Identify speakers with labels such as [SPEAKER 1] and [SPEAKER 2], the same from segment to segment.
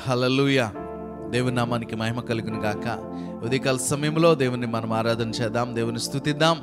[SPEAKER 1] హల్లెలూయా. దేవుని నామానికి మహిమ కలుగును గాక. ఉదయకాల సమయంలో దేవుని మనం ఆరాధన చేద్దాం, దేవుని స్తుతిద్దాం.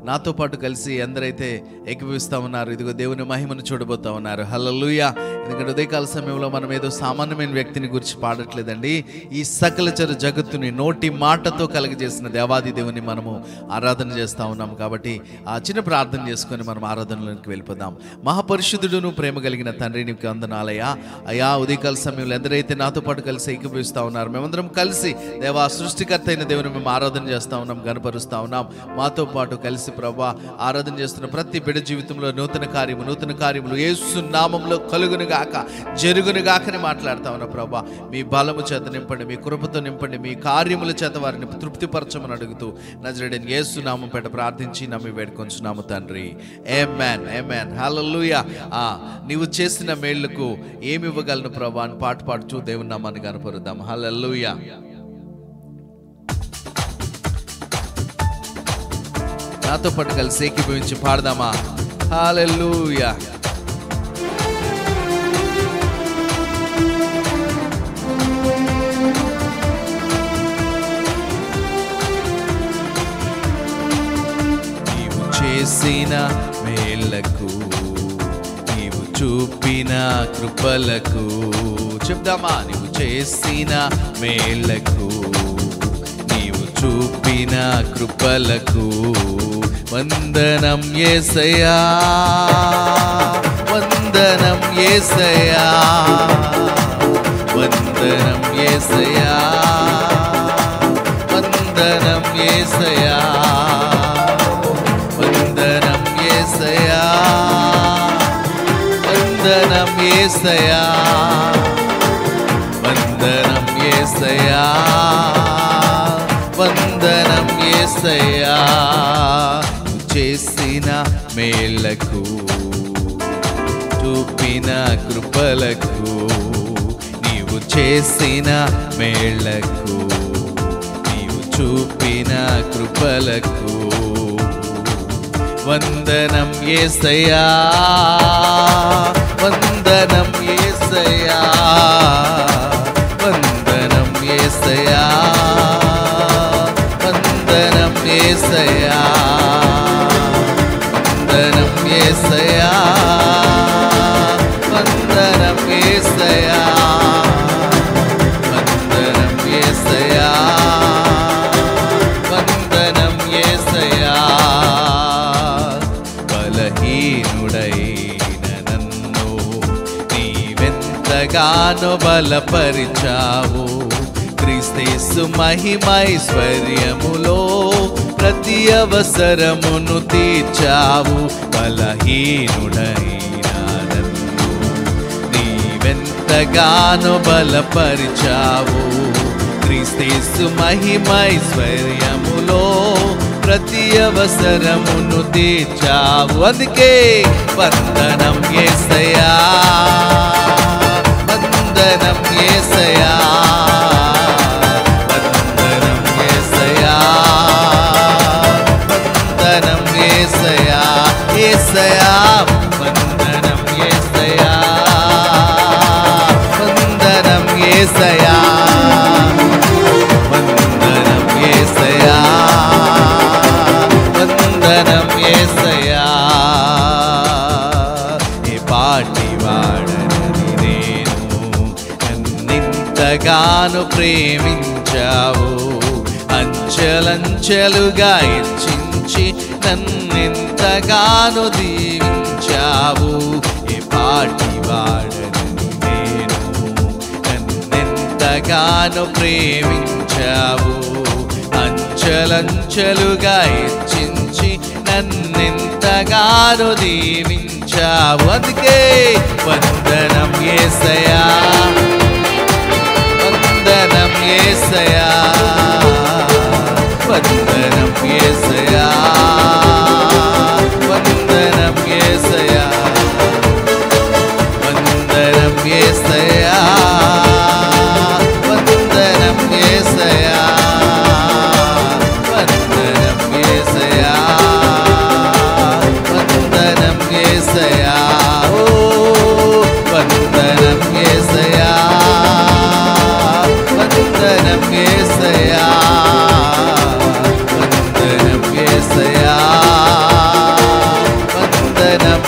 [SPEAKER 1] నాతో పాటు కలిసి ఎందరైతే ఏకీభవిస్తూ ఉన్నారు, ఇదిగో దేవుని మహిమను చూడబోతూ ఉన్నారు. హల్లెలూయా. ఎందుకంటే ఉదయకాల సమయంలో మనం ఏదో సామాన్యమైన వ్యక్తిని గురించి పాడట్లేదండి. ఈ సకలచర జగత్తుని నోటి మాటతో కలగజేసిన దేవాది దేవుని మనము ఆరాధన చేస్తూ ఉన్నాం. కాబట్టి ఆ చిన్న ప్రార్థన చేసుకొని మనం ఆరాధనలోకి వెళ్ళిపోదాం. మహాపరిశుద్ధుడును ప్రేమ కలిగిన తండ్రి, నీకు వందనాలయ్యా. అయ్యా, ఉదయకాల సమయంలో ఎందరైతే నాతో పాటు కలిసి ఏకీభవిస్తూ ఉన్నారు, మేమందరం కలిసి దేవా సృష్టికర్త అయిన దేవుని మేము ఆరాధన చేస్తూ ఉన్నాం, గణపరుస్తూ ఉన్నాం. మాతో పాటు కలిసి ప్రభా ఆరాధన చేస్తున్న ప్రతి బిడ్డ జీవితంలో నూతన కార్యములు యేసు నామములో కలుగును గాక, జరుగును గాకని మాట్లాడుతా ఉన్నా. ప్రభా మీ బలము చేత నింపండి, మీ కృపతో నింపండి, మీ కార్యముల చేత వారిని తృప్తిపరచమని అడుగుతూ నజరేయుడైన యేసు నామం పేట ప్రార్థించి నమ్మి వేడుకొంచున్నాము తండ్రి. ఆమేన్, ఆమేన్. హల్లెలూయా. నీవు చేసిన మేళ్లకు ఏమి ఇవ్వగలను ప్రభా అని పాట పాడుచూ దేవుని నామాన్ని కనపరుద్దాం. హల్లెలూయా. నాతో పాటు కలిసి ఏకీభవించి పాడదామా? హల్లెలూయా. నీవు చేసిన మేళ్లకు, నీవు చూపిన కృపలకు, చెప్దామా? నీవు చేసిన మేళ్లకు, నీవు చూపిన కృపలకు వందనం యేసయ్యా, వందనం యేసయ్యా, వందనం యేసయ్యా, వందనం యేసయ్యా, వందనం యేసయ్యా, వందనం యేసయ్యా, వందనం యేసయ్యా, వందనం యేసయ్యా. చేసిన మేళ్లకు, చూపిన కృపలకు, నీవు చేసిన మేళ్లకు, నీవు చూపిన కృపలకు వందనం యేసయ్యా, వందనం యేసయ్యా, వందనం యేసయ్యా, వందనం యేసయ్యా, వందనం యేసయ్యా, వందనం యేసయ్యా, వందనం యేసయ్యా, వందనం యేసయ్యా. బలహీనుడైన నన్ను నీవెంతగానో బలపరిచావు, క్రీస్తు మహిమైశ్వర్యములో ప్రతి అవసరమును తీర్చావు. బలహీనుడైన నన్ను నీవెంతగానో బలపరిచావు, క్రీస్తు మహిమైశ్వర్యములో ప్రతి అవసరమును తీర్చావు. అందుకే వందనం యేసయ్యా, వందనం యేసయ్యా, వందనం యేసయ్యా, వందనం యేసయ్యా, యేసయ్యా, వందనం యేసయ్యా, వందనం యేసయ్యా, వందనం యేసయ్యా, వందనం యేసయ్యా. ఏ పాటి వాడనని నేను, నన్నింతగాను ప్రేమించావు, అంచెలంచెలుగా ఇచ్చించి నన్నెంతగానో దీవించావు. ఏ పాటి వాడనని నేను, నన్నెంతగానో ప్రేమించావు, అంచెలంచెలుగా ఇచ్చించి నన్నెంతగానో దీవించావు. అందుకే వందనం యేసయ్యా, వందనం యేసయ్యా, వందనం యేసయ్యా, వందనం యేసయ్యా, వందనం యేసయ్యా, వందనం యేసయ్యా, వందనం యేసయ్యా, వందనం యేసయ్యా, ఓ వందనం యేసయ్యా,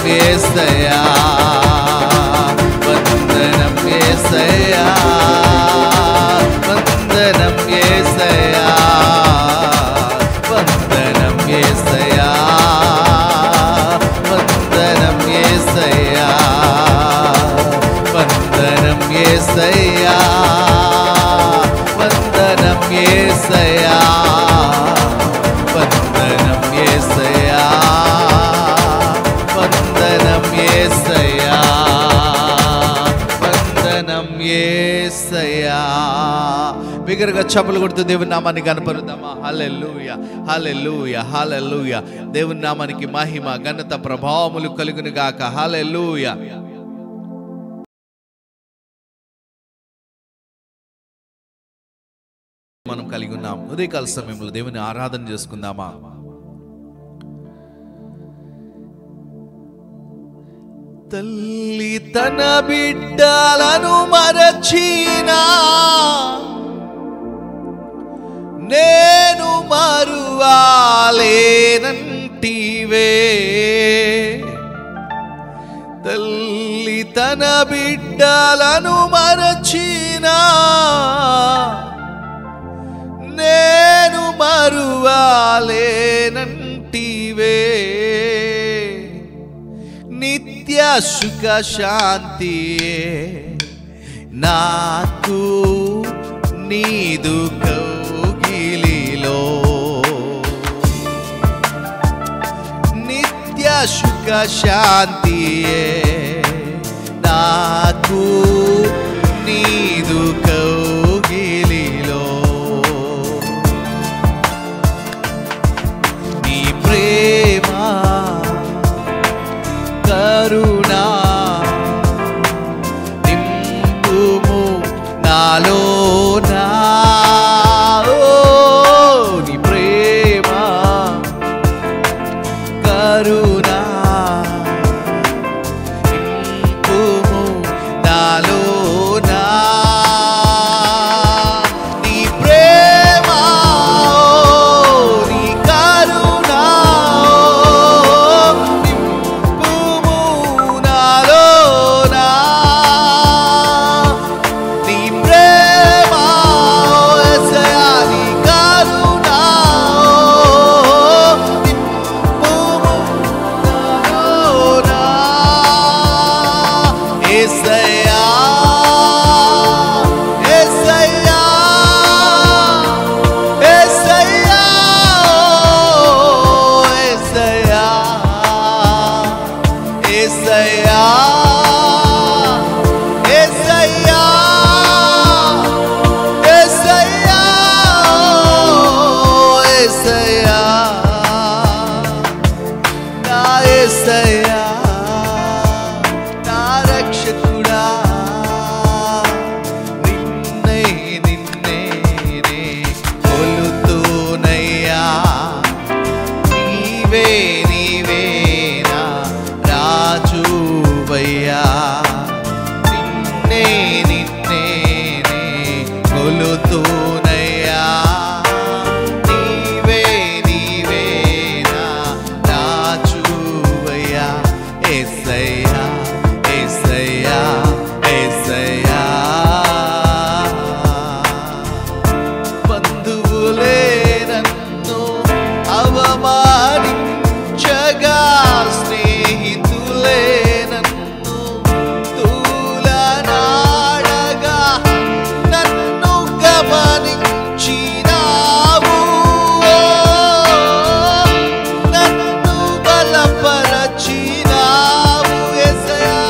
[SPEAKER 1] యేసయ్యా వందనం యేసయ్యా వందనం యేసయ్యా వందనం యేసయ్యా వందనం యేసయ్యా వందనం యేసయ్యా వందనం యేసయ్యా వందనం యేసయ్యా వందనం యేసయ్యా వందనం యేసయ్యా. బిగ్గరగా చప్పలు కొడుతూ దేవుని నామాన్ని కనపరుద్దామా. హల్లెలూయా హల్లెలూయా హల్లెలూయా. దేవుని నామానికి మహిమ ఘనత ప్రభావములు కలుగును గాక. హల్లెలూయా. మనం కలిగి ఉన్నాం. ఉదయకాల సమయంలో దేవుని ఆరాధన చేసుకుందామా. తల్లి తన బిడ్డలను మరచినా నేను మరువాలేనంటివే. తల్లి తన బిడ్డలను మరచినా నేను మరువాలేనంటివే. నిత్య సుఖ శాంతియే నాకు నీదు కౌగిలిలో. నిత్య సుఖ శాంతియే నాకు నీదు కౌగిలిలో. నీ ప్రేమ కరుణా నింపుము నాలోనా. నీ ప్రేమ కరుణా నింపుము నాలోనా. నీ ప్రేమ నీ కరుణా నింపుము నాలోనా. నీ ప్రేమ యేసయ్యా నీ కరుణా నింపుము నాలోనా. యేసయ్యా యేసయ్యా యేసయ్యా యేసయ్యా యేసయ్యా యేసయ్యా యేసయ్యా నా యేసయ్యా నా రక్షకుడా. నిన్నే నిన్నే నే కొలుతునయ్యా. నీవే నీవే నా రాజువయ్యా. నిన్నే నిన్నే నే కొలుతునయ్యా. నీవే నీవే నా రాజువయ్యా. యేసయ్యా యేసయ్యా యేసయ్యా. బంధువులే నన్ను అవమానించగా స్నేహితులే నన్ను తూలనాడగా నన్ను గమనించినావు. నన్ను బలపరచినావు యేసయ్యా.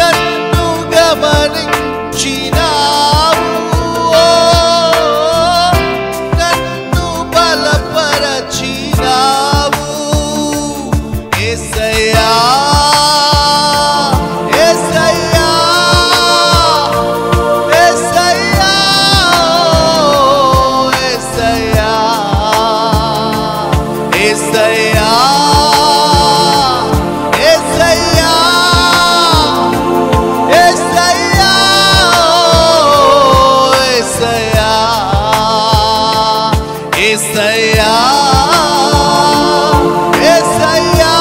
[SPEAKER 1] నన్ను గమనించినావు. నన్ను బలపరచినావు యేసయ్యా యేసయ్యా యేసయ్యా యేసయ్యా యేసయ్యా యేసయ్యా యేసయ్యా యేసయ్యా యేసయ్యా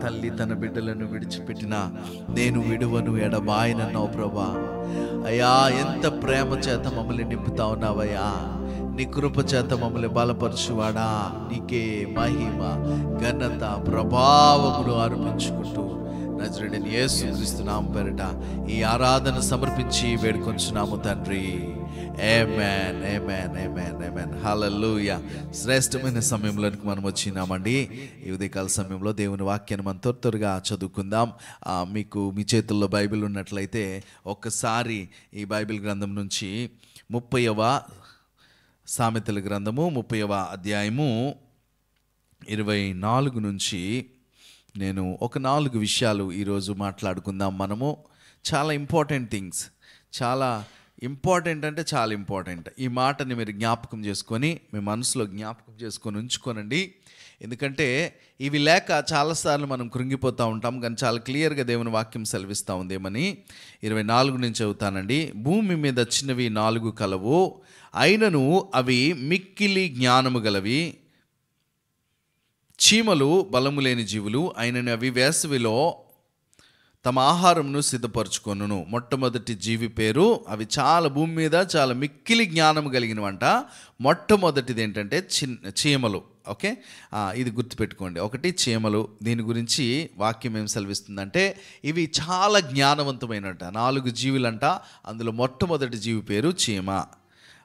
[SPEAKER 1] తల్లి తన బిడ్డలను విడిచిపెట్టినా నేను విడువను ఎడబాయనన్నావు ప్రభా. అయ్యా, ఎంత ప్రేమ చేత మమ్మల్ని నింపుతా ఉన్నావయ్యా. నీ కృప చేత మమ్మల్ని బలపరచువాడా, నీకే మహిమ ఘనత ప్రభావములు అర్పించుకుంటూ నజరేయుడైన యేసుక్రీస్తు నామమున పేరిట ఈ ఆరాధన సమర్పించి వేడుకొంచున్నాము తండ్రి. ఆమేన్, ఆమేన్, ఆమేన్, ఆమేన్. హల్లెలూయా. శ్రేష్టమైన సమయంలోనికి మనం వచ్చినామండి. ఈ ఉదయకాల సమయంలో దేవుని వాక్యాన్ని మనం త్వరగా చదువుకుందాం. మీకు మీ చేతుల్లో బైబిల్ ఉన్నట్లయితే ఒక్కసారి ఈ బైబిల్ గ్రంథం నుంచి 30వ సామెతల గ్రంథము 30వ అధ్యాయము 24 నుంచి నేను ఒక 4 విషయాలు ఈరోజు మాట్లాడుకుందాం. మనము చాలా ఇంపార్టెంట్ థింగ్స్, చాలా ఇంపార్టెంట్ అంటే చాలా ఇంపార్టెంట్. ఈ మాటని మీరు జ్ఞాపకం చేసుకొని మీ మనసులో జ్ఞాపకం చేసుకొని ఉంచుకోనండి. ఎందుకంటే ఇవి లేక చాలాసార్లు మనం కృంగిపోతూ ఉంటాం. కానీ చాలా క్లియర్గా దేవుని వాక్యం సెలవిస్తూ ఉందేమని 24 నుంచి చదువుతానండి. భూమి మీద చిన్నవి 4 కలవు, అయినను అవి మిక్కిలి జ్ఞానము గలవి. చీమలు బలము లేని జీవులు, అయినను అవి వేసవిలో తమ ఆహారమును సిద్ధపరచుకొనును. మొట్టమొదటి జీవి పేరు, అవి చాలా భూమి మీద చాలా మిక్కిలి జ్ఞానం కలిగినవంట. మొట్టమొదటిది ఏంటంటే చీమలు. ఓకే, ఇది గుర్తుపెట్టుకోండి. ఒకటి చీమలు. దీని గురించి వాక్యం ఏం సెలవిస్తుందంటే ఇవి చాలా జ్ఞానవంతమైనట 4 జీవులంట. అందులో మొట్టమొదటి జీవి పేరు చీమ.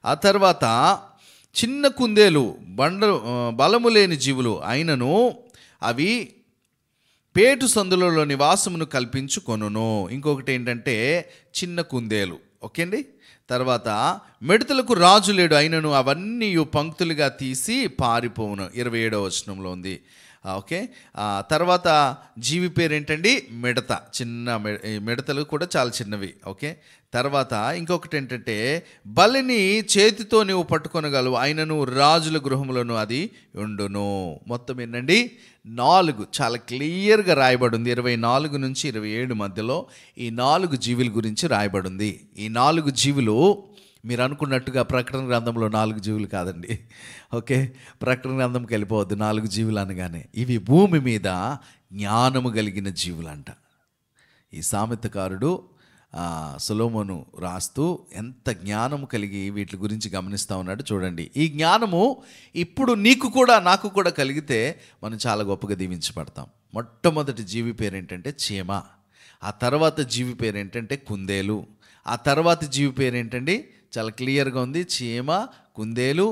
[SPEAKER 1] ఆ తర్వాత చిన్న కుందేలు, బలము లేని జీవులు, అయినను అవి పేటు సందులలో నివాసమును కల్పించుకొనును. ఇంకొకటి ఏంటంటే చిన్న కుందేలు. ఓకే అండి. తర్వాత మిడతలకు రాజు లేడు, అయినను అవన్నీ పంక్తులుగా తీసి పారిపోవును. 27వ వచనంలో ఉంది. ఓకే. తర్వాత జీవి పేరు ఏంటండి? మిడత. చిన్న మిడతలు కూడా చాలా చిన్నవి. ఓకే. తర్వాత ఇంకొకటి ఏంటంటే బలిని చేతితో నువ్వు పట్టుకొనగలవు, అయినను రాజుల గృహములను అది ఉండును. మొత్తం ఏంటండి 4 చాలా క్లియర్గా రాయబడింది. 24 నుంచి 27 మధ్యలో ఈ 4 జీవుల గురించి రాయబడింది. ఈ 4 జీవులు మీరు అనుకున్నట్టుగా ప్రకటన గ్రంథంలో 4 జీవులు కాదండి. ఓకే, ప్రకటన గ్రంథంకి వెళ్ళిపోవద్దు. 4 జీవులు అనగానే ఇవి భూమి మీద జ్ఞానము కలిగిన జీవులంట. ఈ సామెతకారుడు సొలొమోను రాస్తూ ఎంత జ్ఞానము కలిగి వీటి గురించి గమనిస్తూ ఉన్నాడు. చూడండి, ఈ జ్ఞానము ఇప్పుడు నీకు కూడా నాకు కూడా కలిగితే మనం చాలా గొప్పగా దీవించబడతాం. మొట్టమొదటి జీవి పేరు ఏంటంటే చీమ. ఆ తర్వాత జీవి పేరు ఏంటంటే కుందేలు. ఆ తర్వాత జీవి పేరు ఏంటండి? చాలా క్లియర్గా ఉంది. చీమ, కుందేలు,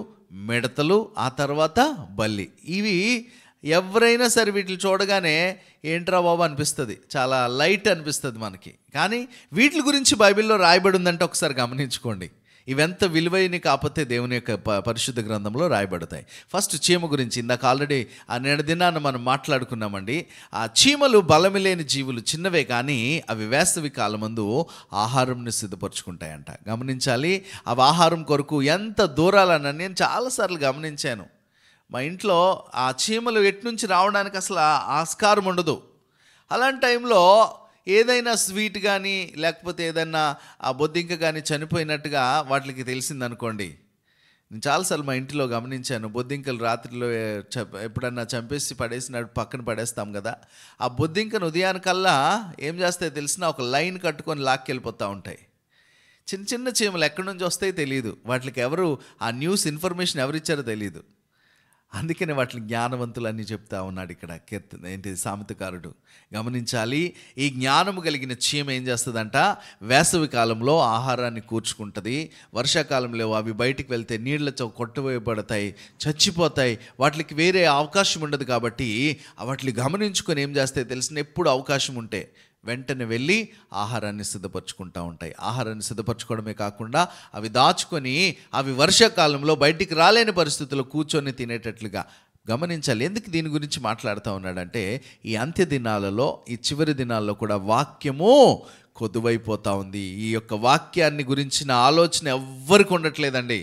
[SPEAKER 1] మిడతలు, ఆ తర్వాత బల్లి. ఇవి ఎవరైనా సరే వీటిని చూడగానే ఏంట్రా బాబు అనిపిస్తుంది, చాలా లైట్ అనిపిస్తుంది మనకి. కానీ వీటి గురించి బైబిల్లో రాయబడి ఉందంటే ఒకసారి గమనించుకోండి. ఇవెంత విలువైన కాకపోతే దేవుని యొక్క పరిశుద్ధ గ్రంథంలో రాయబడతాయి. ఫస్ట్ చీమ గురించి ఇందాక ఆల్రెడీ ఆ దినాన్ని మనం మాట్లాడుకున్నామండి. ఆ చీమలు బలము లేని జీవులు, చిన్నవే కానీ అవి వేసవి కాలమందు ఆహారంని సిద్ధపరచుకుంటాయంట. గమనించాలి, అవి ఆహారం కొరకు ఎంత దూరాలన్న నేను చాలాసార్లు గమనించాను. మా ఇంట్లో ఆ చీమలు ఎట్నుంచి రావడానికి అసలు ఆస్కారం ఉండదు. అలాంటి టైంలో ఏదైనా స్వీట్ కానీ లేకపోతే ఏదైనా ఆ బొద్దింక కానీ చనిపోయినట్టుగా వాటికి తెలిసిందనుకోండి. నేను చాలాసార్లు మా ఇంటిలో గమనించాను. బొద్దింకలు రాత్రిలో ఎప్పుడన్నా చంపేసి పడేసినట్టు పక్కన పడేస్తాం కదా. ఆ బొద్దింకను ఉదయానికల్లా ఏం చేస్తాయో తెలిసిన ఒక లైన్ కట్టుకొని లాక్కెళ్ళిపోతూ ఉంటాయి. చిన్న చిన్న చీమలు ఎక్కడి నుంచి వస్తాయో తెలియదు. వాటికి ఎవరు ఆ న్యూస్ ఇన్ఫర్మేషన్ ఎవరు ఇచ్చారో తెలియదు. అందుకనే వాటిని జ్ఞానవంతులు అని చెప్తా ఉన్నాడు ఇక్కడ సామెతకారుడు. గమనించాలి, ఈ జ్ఞానము కలిగిన చీమ ఏం చేస్తుందంట? వేసవి కాలంలో ఆహారాన్ని కూర్చుకుంటుంది. వర్షాకాలంలో అవి బయటికి వెళ్తే నీళ్లతో కొట్టువేయబడతాయి, చచ్చిపోతాయి. వాటికి వేరే అవకాశం ఉండదు. కాబట్టి వాటిని గమనించుకొని ఏం చేస్తాయి తెలిసిన, ఎప్పుడు అవకాశం ఉంటే వెంటనే వెళ్ళి ఆహారాన్ని సిద్ధపరచుకుంటూ ఉంటాయి. ఆహారాన్ని సిద్ధపరచుకోవడమే కాకుండా అవి దాచుకొని అవి వర్షాకాలంలో బయటికి రాలేని పరిస్థితుల్లో కూర్చొని తినేటట్లుగా గమనించాలి. ఎందుకు దీని గురించి మాట్లాడుతూ ఉన్నాడంటే ఈ అంత్య దినాలలో, ఈ చివరి దినాల్లో కూడా వాక్యము కొదువైపోతూ ఉంది. ఈ యొక్క వాక్యాన్ని గురించిన ఆలోచన ఎవ్వరికి ఉండట్లేదండి.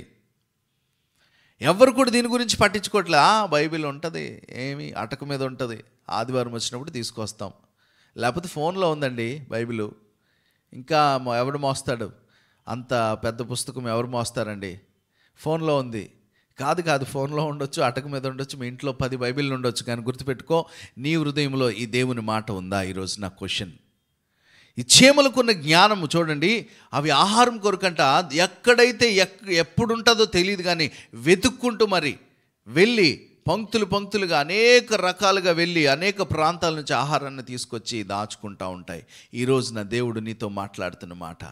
[SPEAKER 1] ఎవరు కూడా దీని గురించి పట్టించుకోవట్లే. బైబిల్ ఉంటుంది, ఏమి అటక మీద ఉంటుంది, ఆదివారం వచ్చినప్పుడు తీసుకొస్తాం. లేకపోతే ఫోన్లో ఉందండి బైబిలు. ఇంకా ఎవడు మోస్తాడు? అంత పెద్ద పుస్తకం ఎవరు మోస్తారండి? ఫోన్లో ఉంది. కాదు, ఫోన్లో ఉండొచ్చు, అటక మీద ఉండొచ్చు, మీ ఇంట్లో 10 బైబిళ్ళు ఉండొచ్చు, కానీ గుర్తుపెట్టుకో, నీ హృదయంలో ఈ దేవుని మాట ఉందా? ఈరోజు నా క్వశ్చన్. ఈ చీమలకున్న జ్ఞానము చూడండి, అవి ఆహారం కొరకంట ఎక్కడైతే ఎప్పుడుంటుందో తెలియదు, కానీ వెతుక్కుంటూ మరి వెళ్ళి పంక్తులుగా అనేక రకాలుగా వెళ్ళి అనేక ప్రాంతాల నుంచి ఆహారాన్ని తీసుకొచ్చి దాచుకుంటూ ఉంటాయి. ఈరోజు నా దేవుడు నీతో మాట్లాడుతున్న మాట,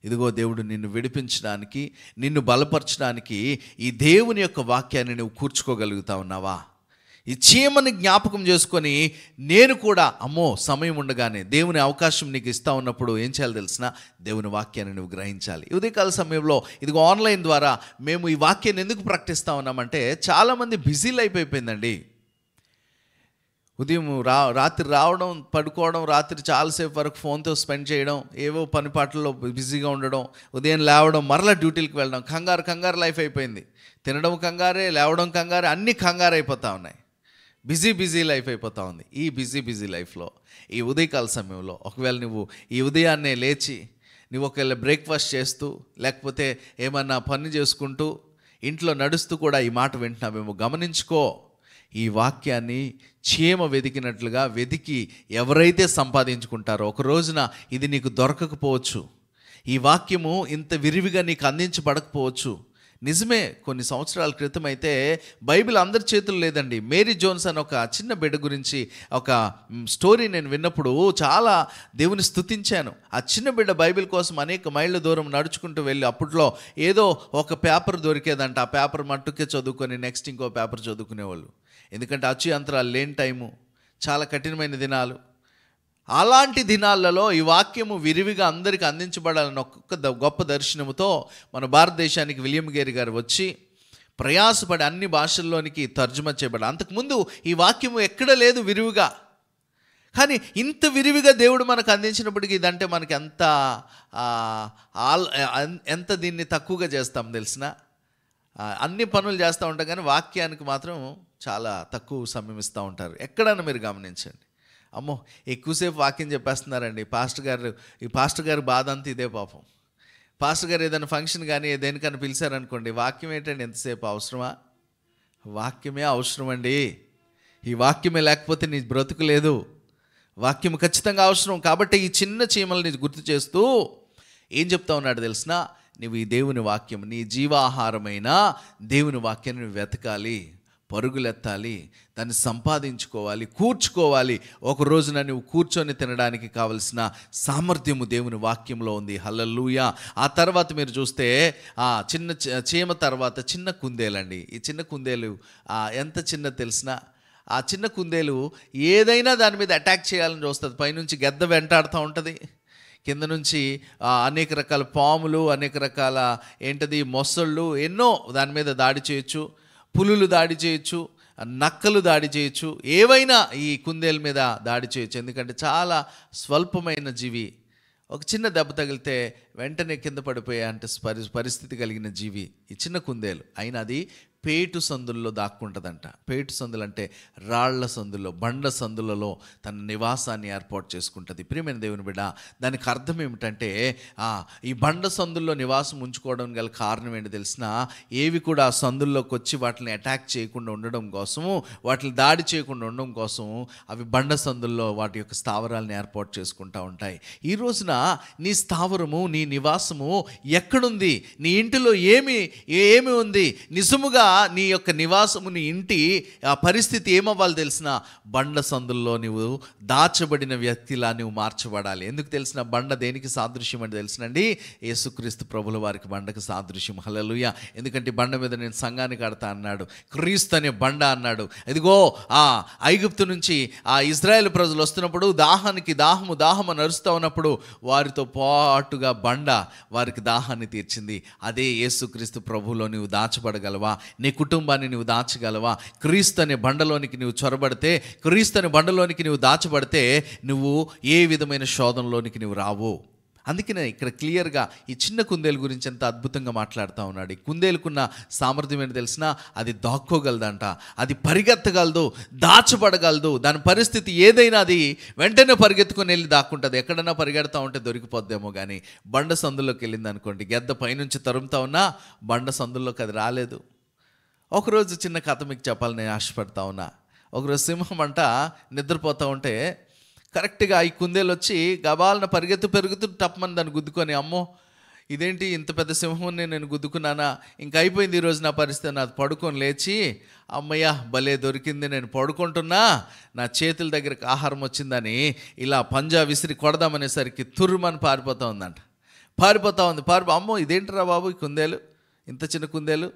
[SPEAKER 1] ఇదిగో దేవుడు నిన్ను విడిపించడానికి, నిన్ను బలపరచడానికి ఈ దేవుని యొక్క వాక్యాన్ని నువ్వు కూర్చుకోగలుగుతా ఉన్నావా? ఈ చీమని జ్ఞాపకం చేసుకొని నేను కూడా సమయం ఉండగానే దేవుని అవకాశం నీకు ఇస్తా ఉన్నప్పుడు ఏం చేయాలి తెలిసిన? దేవుని వాక్యాన్ని నువ్వు గ్రహించాలి. ఉదయకాల సమయంలో ఇదిగో ఆన్లైన్ ద్వారా మేము ఈ వాక్యాన్ని ఎందుకు ప్రకటిస్తూ ఉన్నామంటే, చాలామంది బిజీ లైఫ్ అయిపోయిందండి. ఉదయం రాత్రి రావడం, పడుకోవడం, రాత్రి చాలాసేపు వరకు ఫోన్తో స్పెండ్ చేయడం, ఏవో పనిపాట్లలో బిజీగా ఉండడం, ఉదయం లేవడం, మరలా డ్యూటీలకు వెళ్ళడం, కంగారు లైఫ్ అయిపోయింది. తినడం కంగారే, లేవడం కంగారే, అన్నీ కంగారు అయిపోతూ ఉన్నాయి. బిజీ లైఫ్ అయిపోతూ ఉంది. ఈ బిజీ లైఫ్లో ఈ ఉదయకాల సమయంలో ఒకవేళ నువ్వు ఈ ఉదయాన్నే లేచి నువ్వు ఒకవేళ బ్రేక్ఫాస్ట్ చేస్తూ, లేకపోతే ఏమన్నా పని చేసుకుంటూ, ఇంట్లో నడుస్తూ కూడా ఈ మాట వింటున్నావేమో, గమనించుకో. ఈ వాక్యాన్ని చీమ వెతికినట్లుగా వెతికి ఎవరైతే సంపాదించుకుంటారో ఒక రోజున ఇది నీకు దొరకకపోవచ్చు. ఈ వాక్యము ఇంత విరివిగా నీకు అందించబడకపోవచ్చు. నిజమే, కొన్ని సంవత్సరాల క్రితం అయితే బైబిల్ అందరి చేతుల్లో లేదండి. మేరీ జోన్స్ అని ఒక చిన్న బిడ్డ గురించి ఒక స్టోరీ నేను విన్నప్పుడు చాలా దేవుని స్తుతించాను. ఆ చిన్న బిడ్డ బైబిల్ కోసం అనేక మైళ్ళ దూరం నడుచుకుంటూ వెళ్ళి, అప్పట్లో ఏదో ఒక పేపర్ దొరికేదంట, ఆ పేపర్ మట్టుకే చదువుకొని నెక్స్ట్ ఇంకో పేపర్ చదువుకునేవాళ్ళు. ఎందుకంటే అచ్చు యంత్రాలు లేని టైము, చాలా కఠినమైన దినాలు. అలాంటి దినాలలో ఈ వాక్యము విరివిగా అందరికీ అందించబడాలని ఒక్కొక్క గొప్ప దర్శనముతో మన భారతదేశానికి విలియం గేరీ గారు వచ్చి ప్రయాసపడి అన్ని భాషల్లోనికి తర్జుమా చేయబడాలి. అంతకుముందు ఈ వాక్యము ఎక్కడ లేదు విరివిగా. కానీ ఇంత విరివిగా దేవుడు మనకు అందించినప్పటికీ ఇదంటే మనకి ఎంత దీన్ని తక్కువగా చేస్తాం తెలిసిన. అన్ని పనులు చేస్తూ ఉంటాం, కానీ వాక్యానికి మాత్రం చాలా తక్కువ సమయం ఇస్తూ ఉంటారు. ఎక్కడన్నా మీరు గమనించండి. ఎక్కువసేపు వాక్యం చెప్పేస్తున్నారండి ఈ పాస్టర్ గారు బాధ అంతా ఇదే పాపం. పాస్టర్ గారు ఏదైనా ఫంక్షన్ కానీ దేనికన్నా పిలిచారనుకోండి, వాక్యం ఏంటండి ఎంతసేపు? అవసరమా? వాక్యమే అవసరం అండి. ఈ వాక్యమే లేకపోతే నీ బ్రతుకు లేదు. వాక్యం ఖచ్చితంగా అవసరం. కాబట్టి ఈ చిన్న చీమల్ని గుర్తు చేస్తూ ఏం చెప్తా ఉన్నాడు తెలిసిన? నువ్వు ఈ దేవుని వాక్యం, నీ జీవాహారమైన దేవుని వాక్యాన్ని నువ్వు వెతకాలి, పరుగులెత్తాలి, దాన్ని సంపాదించుకోవాలి, కూర్చుకోవాలి. ఒక రోజున నువ్వు కూర్చొని తినడానికి కావలసిన సామర్థ్యము దేవుని వాక్యంలో ఉంది. హల్లెలూయా. ఆ తర్వాత మీరు చూస్తే ఆ చిన్న చీమ తర్వాత చిన్న కుందేలండి. ఈ చిన్న కుందేలు ఎంత చిన్న తెలిసిన? ఆ చిన్న కుందేలు ఏదైనా దాని మీద అటాక్ చేయాలని చూస్తుంది. పైనుంచి గెద్ద వెంటాడుతూ ఉంటుంది, కింద నుంచి అనేక రకాల పాములు, అనేక రకాల మొసళ్ళు ఎన్నో దాని మీద దాడి చేయొచ్చు. పులులు దాడి చేయొచ్చు, నక్కలు దాడి చేయొచ్చు, ఏవైనా ఈ కుందేలు మీద దాడి చేయొచ్చు. ఎందుకంటే చాలా స్వల్పమైన జీవి. ఒక చిన్న దెబ్బ తగిలితే వెంటనే కింద పడిపోయే అంటే పరిస్థితి కలిగిన జీవి ఈ చిన్న కుందేలు. అయినా అది పేటు సందుల్లో దాక్కుంటుందంట. పేటు సందులు అంటే రాళ్ల సందుల్లో, బండ సందులలో తన నివాసాన్ని ఏర్పాటు చేసుకుంటుంది. ప్రియమైన దేవుని బిడ్డ, దానికి అర్థం ఏమిటంటే ఈ బండ సందుల్లో నివాసం ఉంచుకోవడం గల కారణం ఏంటి తెలిసిన? ఏవి కూడా ఆ సందుల్లోకి వచ్చి వాటిని అటాక్ చేయకుండా ఉండడం కోసము, వాటిని దాడి చేయకుండా ఉండడం కోసము అవి బండ సందుల్లో వాటి యొక్క స్థావరాలను ఏర్పాటు చేసుకుంటూ ఉంటాయి. ఈ రోజున నీ స్థావరము, నీ నివాసము ఎక్కడుంది? నీ ఇంటిలో ఏమి ఉంది? నిజముగా నీ యొక్క నివాసము, నీ ఇంటి ఆ పరిస్థితి ఏమవ్వాలి తెలిసిన? బండ సందుల్లో నువ్వు దాచబడిన వ్యక్తిలా నువ్వు మార్చబడాలి. ఎందుకు తెలిసిన? బండ దేనికి సాదృశ్యం అని తెలిసినండి? యేసుక్రీస్తు ప్రభుల వారికి బండకు సాదృశ్యం. హల్లెలూయా. ఎందుకంటే బండ మీద నేను సంఘాన్ని కడతా అన్నాడు, క్రీస్తు అనే బండ అన్నాడు. ఇదిగో ఐగుప్తు నుంచి ఇజ్రాయేల్ ప్రజలు వస్తున్నప్పుడు దాహము నరుస్తూ ఉన్నప్పుడు వారితో పాటుగా బండ వారికి దాహాన్ని తీర్చింది. అదే యేసుక్రీస్తు ప్రభువులో నువ్వు దాచబడగలవా? నీ కుటుంబాన్ని నువ్వు దాచగలవా? క్రీస్తు అనే బండలోనికి నువ్వు చొరబడితే, క్రీస్తు అనే బండలోనికి నువ్వు దాచబడితే నువ్వు ఏ విధమైన శోధనలోనికి నువ్వు రావు. అందుకనే ఇక్కడ క్లియర్గా ఈ చిన్న కుందేలు గురించి ఎంత అద్భుతంగా మాట్లాడుతూ ఉన్నాడు. ఈ కుందేలుకున్న సామర్థ్యం ఏంటి తెలిసినా? అది దాక్కోగలదంట, అది పరిగెత్తగలదు, దాచబడగలదు. దాని పరిస్థితి ఏదైనా అది వెంటనే పరిగెత్తుకొని వెళ్ళి దాక్కుంటుంది. ఎక్కడైనా పరిగెడతా ఉంటే దొరికిపోద్దేమో, కానీ బండ సందుల్లోకి వెళ్ళింది అనుకోండి, గెద్ద పైనుంచి తరుముతా ఉన్నా బండ సందుల్లోకి అది రాలేదు. ఒకరోజు చిన్న కథ మీకు చెప్పాలని నేను ఆశపడతా ఉన్నా. ఒకరోజు సింహం అంట నిద్రపోతూ ఉంటే కరెక్ట్గా ఈ కుందేలు వచ్చి గబాలన పెరుగుతూ టప్మని దాన్ని గుద్దుకొని, అమ్మో ఇదేంటి ఇంత పెద్ద సింహంని నేను గుద్దుకున్నానా, ఇంకా అయిపోయింది ఈరోజు నా పరిస్థితి, నాది పడుకొని లేచి, అమ్మయ్య భలే దొరికింది, నేను పడుకుంటున్నా, నా చేతుల దగ్గరికి ఆహారం వచ్చిందని ఇలా పంజా విసిరి కొడదామనేసరికి తుర్రుమని పారిపోతూ ఉందంట. అమ్మో ఇదేంటిరా బాబు ఈ కుందేలు, ఇంత చిన్న కుందేలు,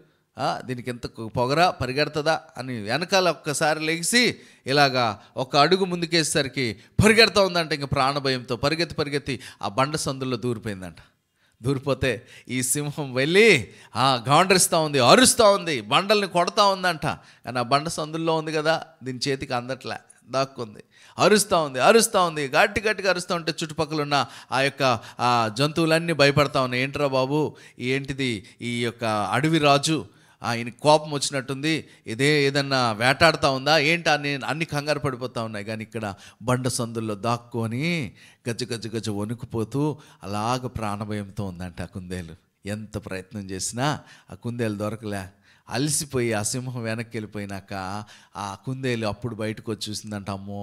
[SPEAKER 1] దీనికి ఎంత పొగరా, పరిగెడుతుందా అని వెనకాల ఒక్కసారి లెగిసి ఇలాగా ఒక అడుగు ముందుకేసరికి పరిగెడుతూ ఉందంట. ఇంక ప్రాణభయంతో పరిగెత్తి ఆ బండ సందుల్లో దూరిపోయిందంట. దూరిపోతే ఈ సింహం వెళ్ళి గాండ్రిస్తూ ఉంది, అరుస్తూ ఉంది, బండల్ని కొడతా ఉందంట. కానీ ఆ బండ సందుల్లో ఉంది కదా, దీని చేతికి అందట్లే, దాక్కుంది. అరుస్తూ ఉంది, గట్టిగా అరుస్తూ ఉంటే చుట్టుపక్కల ఉన్న ఆ యొక్క జంతువులన్నీ భయపడతా ఉన్నాయి. ఏంట్రా బాబు, ఏంటిది, ఈ యొక్క అడవి రాజు, ఆయన కోపం వచ్చినట్టుంది, ఏదన్నా వేటాడుతూ ఉందా ఏంటా, నేను అన్ని కంగారు పడిపోతూ ఉన్నాయి. కానీ ఇక్కడ బండ సందుల్లో దాక్కొని గజ వణుకుపోతూ అలాగ ప్రాణభయంతో ఉందంట ఆ కుందేలు. ఎంత ప్రయత్నం చేసినా ఆ కుందేలు దొరకలే. అలసిపోయి ఆ సింహం వెనక్కి వెళ్ళిపోయినాక ఆ కుందేలు అప్పుడు బయటకు వచ్చి చూసిందంట, అమ్మో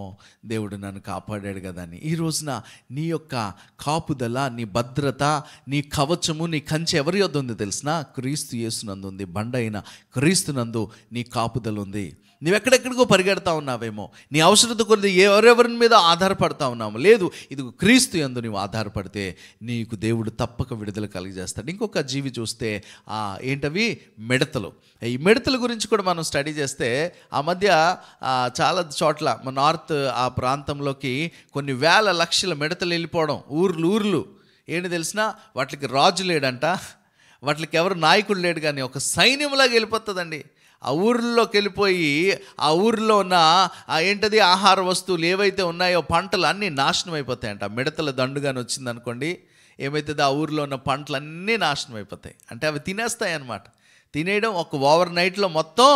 [SPEAKER 1] దేవుడు నన్ను కాపాడాడు కదా అని. ఈ రోజున నీ యొక్క కాపుదల, నీ భద్రత, నీ కవచము, నీ కంచె ఎవరి యొద్ద ఉంది తెలిసిన? క్రీస్తు యేసునందు ఉంది. బండ అయిన క్రీస్తునందు నీ కాపుదల ఉంది. నువ్వెక్కడెక్కడికో పరిగెడతా ఉన్నావేమో, నీ అవసరత కొద్ది ఎవరెవరి మీద ఆధారపడతా ఉన్నాము. లేదు, ఇది క్రీస్తు యందు నువ్వు ఆధారపడితే నీకు దేవుడు తప్పక విడుదల కలిగజేస్తాడు. ఇంకొక జీవి చూస్తే ఏంటవి, మిడతలు. ఈ మిడతల గురించి కూడా మనం స్టడీ చేస్తే ఆ మధ్య చాలా చోట్ల మన నార్త్ ఆ ప్రాంతంలోకి కొన్ని వేల లక్షల మిడతలు వెళ్ళిపోవడం, ఊర్లు ఏంటి తెలిసినా, వాటికి రాజు లేడంట, వాటికి ఎవరు నాయకుడు లేడు, కానీ ఒక సైన్యంలాగా వెళ్ళిపోతుందండి. ఆ ఊర్లోకి వెళ్ళిపోయి ఆ ఊరిలో ఉన్న ఏంటది ఆహార వస్తువులు ఏవైతే ఉన్నాయో పంటలు అన్నీ నాశనం అయిపోతాయంట. మిడతల దండుగాని వచ్చిందనుకోండి, ఏమవుతుంది, ఆ ఊరిలో ఉన్న పంటలు అన్నీ నాశనం అయిపోతాయి. అంటే అవి తినేస్తాయి అన్నమాట. తినేయడం ఒక ఓవర్ నైట్లో మొత్తం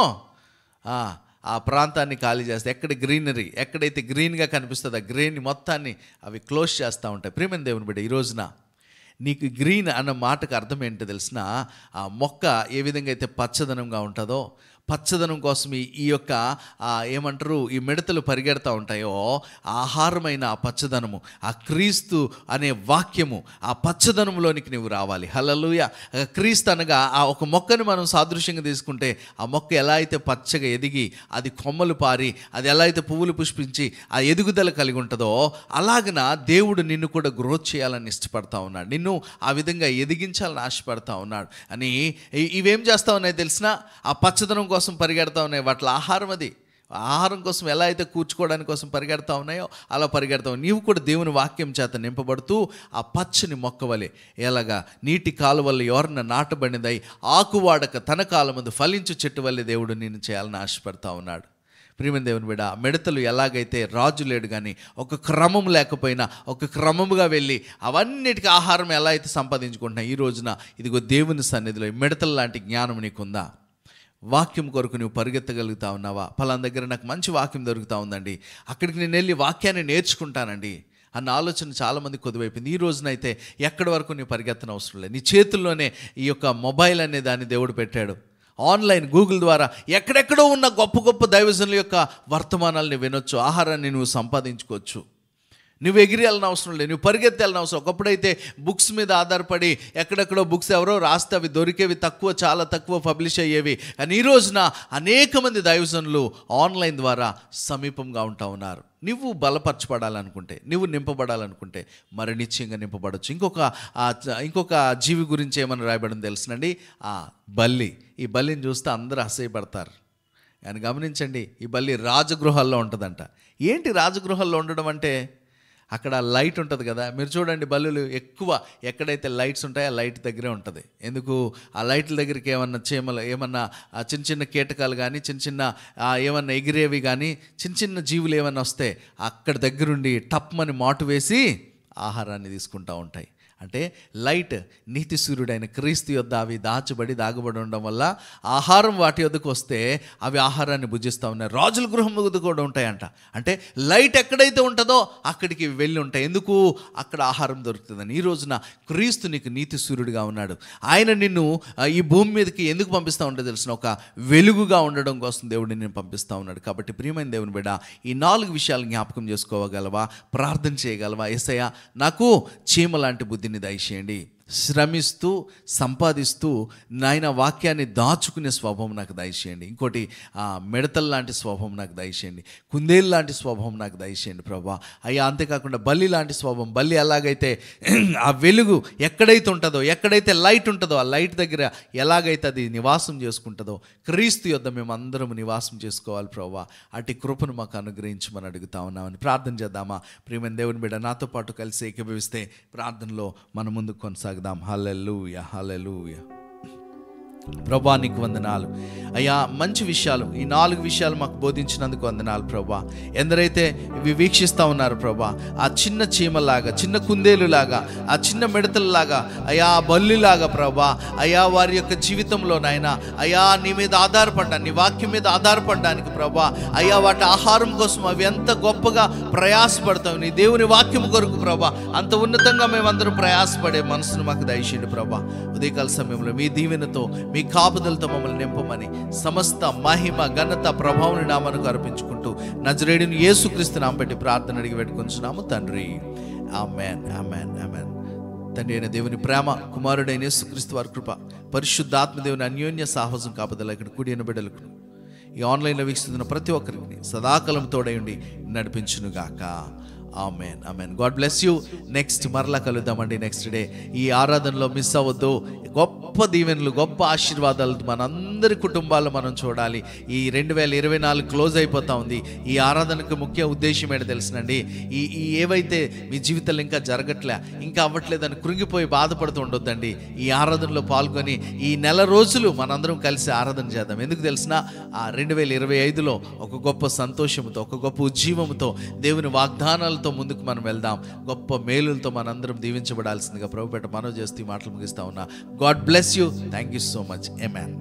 [SPEAKER 1] ఆ ప్రాంతాన్ని ఖాళీ చేస్తాయి. ఎక్కడైతే గ్రీన్గా కనిపిస్తుందో ఆ గ్రీన్ మొత్తాన్ని అవి క్లోజ్ చేస్తూ ఉంటాయి. ప్రియమైన దేవుని బిడ్డ, ఈ రోజున నీకు గ్రీన్ అన్న మాటకు అర్థం ఏంటో తెలిసిన? ఆ మొక్క ఏ విధంగా అయితే పచ్చదనంగా ఉంటుందో, పచ్చదనం కోసం ఈ యొక్క ఏమంటారు, ఈ మిడతలు పరిగెడతా ఉంటాయో, ఆహారమైన ఆ పచ్చదనము, ఆ క్రీస్తు అనే వాక్యము, ఆ పచ్చదనంలోనికి నువ్వు రావాలి. హల్లెలూయా. క్రీస్తు అనగా ఆ ఒక మొక్కను మనం సాదృశ్యంగా తీసుకుంటే, ఆ మొక్క ఎలా అయితే పచ్చగా ఎదిగి అది కొమ్మలు పారి అది ఎలా అయితే పువ్వులు పుష్పించి ఆ ఎదుగుదల కలిగి ఉంటుందో, అలాగన దేవుడు నిన్ను కూడా గ్రోత్ చేయాలని ఇష్టపడతా ఉన్నాడు. నిన్ను ఆ విధంగా ఎదిగించాలని ఆశపడతా ఉన్నాడు. అని ఇవేం చేస్తా ఉన్నాయి తెలిసిన? ఆ పచ్చదనం కోసం పరిగెడతా ఉన్నాయి. వాటి ఆహారం కోసం ఎలా అయితే కూర్చుకోవడానికి కోసం పరిగెడతా ఉన్నాయో అలా పరిగెడతావు. నీవు కూడా దేవుని వాక్యం చేత నింపబడుతూ ఆ పచ్చని మొక్క వలె, ఎలాగా నీటి కాలువల్ల ఎవరిన నాటబడినదై ఆకువాడక తన కాలమందు ఫలించు చెట్టు వల్లే దేవుడు నిన్ను చేయాలని ఆశపడతా ఉన్నాడు. ప్రియమైన దేవుని బిడ్డ, మిడతలు ఎలాగైతే రాజు లేడు కానీ ఒక క్రమం లేకపోయినా ఒక క్రమముగా వెళ్ళి అవన్నిటికీ ఆహారం ఎలా అయితే సంపాదించుకుంటున్నా, ఈ రోజున ఇదిగో దేవుని సన్నిధిలో మిడతల లాంటి జ్ఞానం నీకుందా? వాక్యం కొరకు నువ్వు పరిగెత్తగలుగుతా ఉన్నావా? పలానా దగ్గర నాకు మంచి వాక్యం దొరుకుతూ ఉందండి, అక్కడికి నేను వెళ్ళి వాక్యాన్ని నేర్చుకుంటానండి అన్న ఆలోచన చాలామంది కొద్దివైపోయింది. ఈ రోజునైతే ఎక్కడి వరకు నువ్వు పరిగెత్తన అవసరం లేదు. నీ చేతుల్లోనే ఈ యొక్క మొబైల్ అనే దాన్ని దేవుడు పెట్టాడు. ఆన్లైన్ గూగుల్ ద్వారా ఎక్కడెక్కడో ఉన్న గొప్ప దైవజనుల యొక్క వర్తమానాలని వినొచ్చు, ఆహారాన్ని నువ్వు సంపాదించుకోవచ్చు. నువ్వు ఎగిరి వెళ్ళిన అవసరం లేదు, నువ్వు పరిగెత్తి వెళ్ళిన అవసరం. ఒకప్పుడైతే బుక్స్ మీద ఆధారపడి ఎక్కడెక్కడో బుక్స్ ఎవరో రాస్తే అవి దొరికేవి తక్కువ, చాలా తక్కువ పబ్లిష్ అయ్యేవి. కానీ ఈ రోజున అనేక మంది దైవజనులు ఆన్లైన్ ద్వారా సమీపంగా ఉంటా ఉన్నారు. నువ్వు బలపరచబడాలనుకుంటే, నువ్వు నింపబడాలనుకుంటే మరి నిశ్చయంగా నింపబడవచ్చు. ఇంకొక జీవి గురించి ఏమని రాయబడింది తెలుసునండి? బల్లి. ఈ బల్లిని చూస్తే అందరూ అసహ్యపడతారు. కానీ గమనించండి, ఈ బల్లి రాజగృహాల్లో ఉంటుందంట. ఏంటి రాజగృహాల్లో ఉండడం అంటే? అక్కడ లైట్ ఉంటుంది కదా, మీరు చూడండి బల్లులు ఎక్కువ ఎక్కడైతే లైట్స్ ఉంటాయో ఆ లైట్ దగ్గరే ఉంటుంది. ఎందుకు? ఆ లైట్ల దగ్గరికి ఏమన్నా చీమలు, ఏమన్నా చిన్న కీటకాలు కానీ, చిన్న ఏమన్నా ఎగిరేవి కానీ, చిన్న జీవులు ఏమన్నా వస్తే అక్కడ దగ్గరుండి టప్మని మాటు వేసి ఆహారాన్ని తీసుకుంటూ ఉంటాయి. అంటే లైట్ నీతి సూర్యుడైన క్రీస్తు యొద్ద అవి దాగబడి ఉండడం వల్ల ఆహారం వాటి యొద్దకు వస్తే అవి ఆహారాన్ని భుజిస్తూ ఉన్నాయి. రాజుల గృహం వద్ద కూడా ఉంటాయంట. అంటే లైట్ ఎక్కడైతే ఉంటుందో అక్కడికి వెళ్ళి ఉంటాయి. ఎందుకు? అక్కడ ఆహారం దొరుకుతుందని. ఈ రోజున క్రీస్తు నీకు నీతి సూర్యుడిగా ఉన్నాడు. ఆయన నిన్ను ఈ భూమి మీదకి ఎందుకు పంపిస్తూ ఉంటే తెలిసిన ఒక వెలుగుగా ఉండడం కోసం దేవుడిని నేను పంపిస్తూ ఉన్నాడు. కాబట్టి ప్రియమైన దేవుని బిడ్డ, ఈ 4 విషయాలు జ్ఞాపకం చేసుకోగలవా? ప్రార్థన చేయగలవా? యేసయ్యా నాకు చీమ లాంటి బుద్ధిని దయచేయండి. శ్రమిస్తూ సంపాదిస్తూ నాయన వాక్యాన్ని దాచుకునే స్వభావం నాకు దయచేయండి. ఇంకోటి మిడతల లాంటి స్వభావం నాకు దయచేయండి. కుందేలు లాంటి స్వభావం నాకు దయచేయండి ప్రభా. అయ్యా అంతేకాకుండా బల్లి లాంటి స్వభావం. బల్లి ఎలాగైతే ఆ వెలుగు ఎక్కడైతే ఉంటుందో, ఎక్కడైతే లైట్ ఉంటుందో ఆ లైట్ దగ్గర ఎలాగైతే అది నివాసం చేసుకుంటుందో, క్రీస్తు యొద్ద మేము అందరం నివాసం చేసుకోవాలి ప్రభా. అటు కృపను మాకు అనుగ్రహించమని అడుగుతా ఉన్నామని ప్రార్థన చేద్దామా? ప్రియమైన దేవుని బిడ్డ నాతో పాటు కలిసి ఏకీభవిస్తే ప్రార్థనలో మన ముందుకు కొనసాగుదాం. హల్లెలూయా, హల్లెలూయా. ప్రభా నీకు వందనాలు అయ్యా. మంచి విషయాలు, ఈ 4 విషయాలు మాకు బోధించినందుకు వందనాలు ప్రభా. ఎందరైతే ఇవి వీక్షిస్తూ ఉన్నారు ప్రభా, ఆ చిన్న చీమలాగా, చిన్న కుందేలులాగా, ఆ చిన్న మిడతలలాగా, అయ్యా బల్లిలాగా ప్రభా, అయ్యా వారి యొక్క జీవితంలో నాయనా అయ్యా నీ మీద ఆధారపడ్డాను, నీ వాక్యం మీద ఆధారపడడానికి ప్రభా, అయ్యా వాటి ఆహారం కోసం అవి ఎంత గొప్పగా ప్రయాసపడతాం నీ దేవుని వాక్యం కొరకు ప్రభా. అంత ఉన్నతంగా మేమందరం ప్రయాసపడే మనసును మాకు దయచేయండి ప్రభా. ఉదయకాల సమయంలో మీ దీవెనతో, మీ కాపుదలతో మమ్మల్ని నింపమని సమస్త మహిమ ఘనత ప్రభావం నామమునకు అర్పించుకుంటూ నజరేయుడైన యేసుక్రీస్తు నామమున పెట్టి ప్రార్థన అడిగి పెట్టుకొంచున్నాము తండ్రి. ఆమేన్, ఆమేన్, ఆమేన్. తండ్రి అయిన దేవుని ప్రేమ, కుమారుడైన యేసుక్రీస్తు వారి కృప, పరిశుద్ధాత్మ దేవుని అన్యోన్య సాహసం కాపుదల ఇక్కడ కూడి ఉన్న బిడ్డలకు, ఈ ఆన్లైన్లో వీక్షిస్తున్న ప్రతి ఒక్కరికి సదాకాలం తోడై ఉండి నడిపించునుగాక. Amen, amen. God bless you. Next మరలా కలుద్దామండి నెక్స్ట్ డే. ఈ ఆరాధనలో మిస్ అవ్వద్దు. గొప్ప దీవెనలు, గొప్ప ఆశీర్వాదాలు మనందరి కుటుంబాల్లో మనం చూడాలి. ఈ 2024 క్లోజ్ అయిపోతా ఉంది. ఈ ఆరాధనకు ముఖ్య ఉద్దేశం ఏంటో తెలుసునండి. ఈ ఏవైతే మీ జీవితంలో ఇంకా జరగట్లే, ఇంకా అవ్వట్లేదని కృంగిపోయి బాధపడుతూ ఉండొద్దండి. ఈ ఆరాధనలో పాల్గొని ఈ నెల రోజులు మనందరం కలిసి ఆరాధన చేద్దాం. ఎందుకు తెలిసిన ఆ 2025లో ఒక గొప్ప సంతోషంతో, ఒక గొప్ప ఉజ్జీవంతో, దేవుని వాగ్దానాలతో ముందుకు మనం వెళ్దాం. గొప్ప మేలులతో మనందరం దీవించబడాల్సిందిగా ప్రభుపేట మనవి చేస్తూ ఈ మాటలు ముగిస్తా ఉన్నా. God bless you. Thank you so much. Amen.